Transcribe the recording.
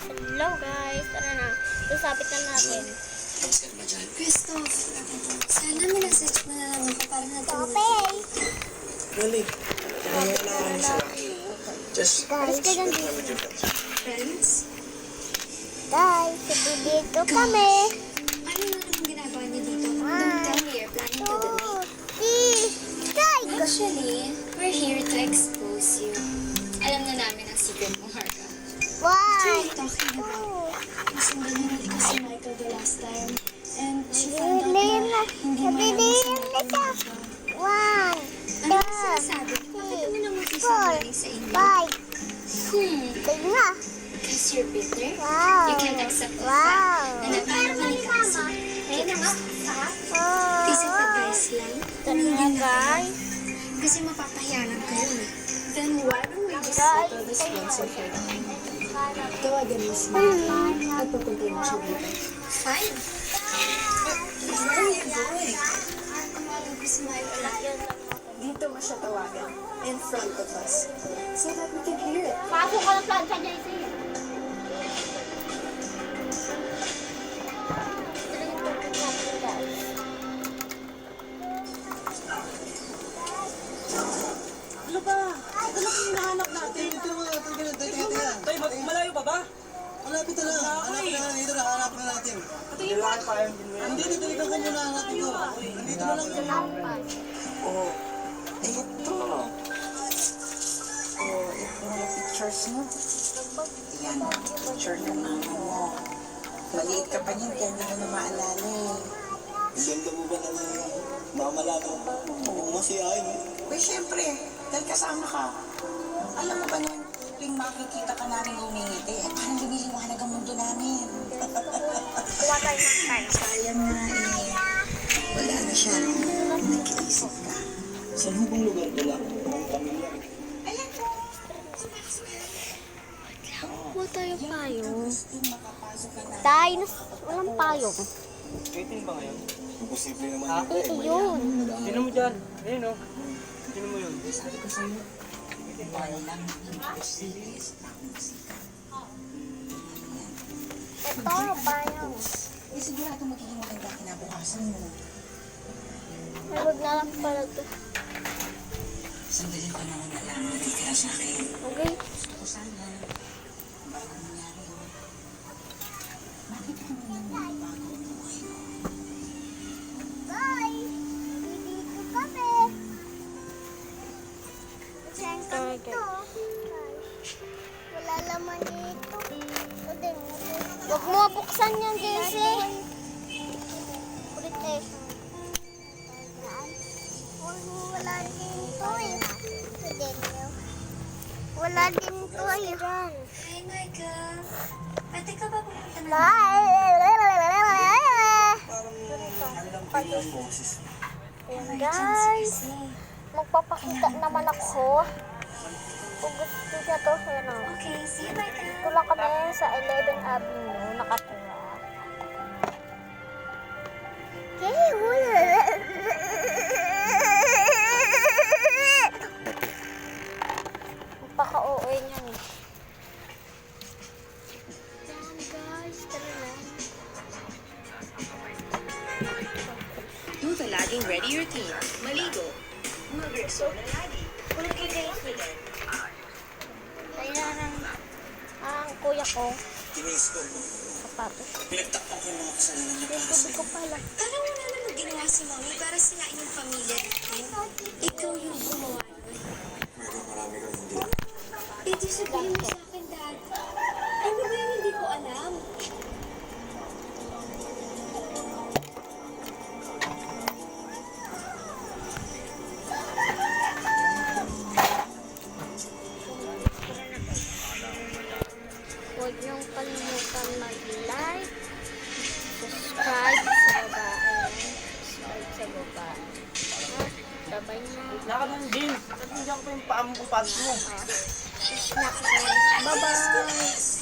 Hello guys, tara na. Sasapit na natin. Tapos ka na ba dyan? Christoph, sana minessage mo na lang ako para natulog. Okay. Balik. Kaya wala ka na sila. Just, Guys, kaya spend time with your friends. Friends? guys, dito kami. Ano na naman ginagawa niyo dito? Don't tell me you're planning to donate. Actually, we're here to expose you. Alam na namin ang secret mo, Harka. What are you talking about? Nasundan na natin si Michael the last time. And she found out na hindi mo alam sa mga One, ano ang sinasabi? Bakit mo naman sisinungaling sa inyo? Tignan. Because you're bitter? Wow. You can't accept the Wow. fact na nagmamali ka kasi. Piece of advice lang. Tumigil na kayo. Kasi mapapahiyanan kayo eh. Then why don't we just settle this once and for all? Tawagan mo si Michael at papunta mo siya dito. Fine. Where are you going? Tumalang ko si Michael. Dito mo siya tawagan. In front of us. So that we can hear it. Pasok ka ng plancha niya isa yun. Ano ba? Ito lang yung hinahanap natin. Tay, malayo pa ba? Malapit na lang. Hanap na lang dito. Nakahanap na natin. Hindi, dito ikaw kung muna hanapin ko. Nandito na lang. Oh, ito. Oh, ito yung pictures mo. Yan, picture ng mama mo. Maliit ka pa niyan, kaya hindi mo na maalala eh. Ang ganda mo ba naman mamalala mo? Oo, masiyahin eh. Uy, syempre, dahil kasama ka. Alam mo ba niyan, tuwing makikita ka namin umingiti, parang lumiliwanag ang mundo namin. Kuha tayo ng time. Sayang nga eh. Wala na siya. Nag-iisip ka. Saan mo bang lugar ko lang? Ang pamilya. Ayan po. Kuha tayo payong. Gusto makapasok ka na. Tayo, walang payong. Waiting ba ngayon? Imposible naman Ha? yun. Ito yun. Sino mo dyan? Ayun o. Sino mo yun? Sabi ko sa'yo, walang imposible sa musika. Ito, payong. Eh, sigurado magiging maganda kinabukasan mo. Huwag na lang pala ito. Sandali ko naman na lang, hindi ka na sa akin. Okay? Gusto ko sana, bago nangyari yun, makita mo lang yung bagong buhay mo. Bye! Dito kami. Saan kami to? Wala laman dito. Ito din. Huwag mo buksan yan, Jesse. Kulit eh. Wala dito eh. Ito din. Wala din to eh. Hi, Michael. Pwede ka ba pumunta na? Bye! Ayan guys, magpapakita naman ako. Kung gusto niya to, ayan o. Okay, see you, Michael. Ito lang kami sa 11th Avenue, nakatira. Okay, wala. Magpaka-OA niyan eh. Ayan guys, tara na. Do the laging ready routine. Maligo. Mag-Rexona lagi. Maglagay mo din. Kaya ang kuya ko, Timiss ko. sapatos. Pinagtakpan ko yung mga kasalanan niya para Tubig sa'yo. ko pala. Parang wala naman ginawa si Mommy para sirain yung pamilya natin. Ikaw yung gumawa nun. Meron marami kang hindi. Ito sabihin mo sa akin, Dad. Ano ba yung hindi ko alam? Huwag niyong kalimutan mag-like, subscribe sa baba. Ayan, subscribe sa baba. Sabay na. Lakad ng jeans. Ba't nandiyan ko pa yung paa mo, patas mo? Snack guys. Bye-bye!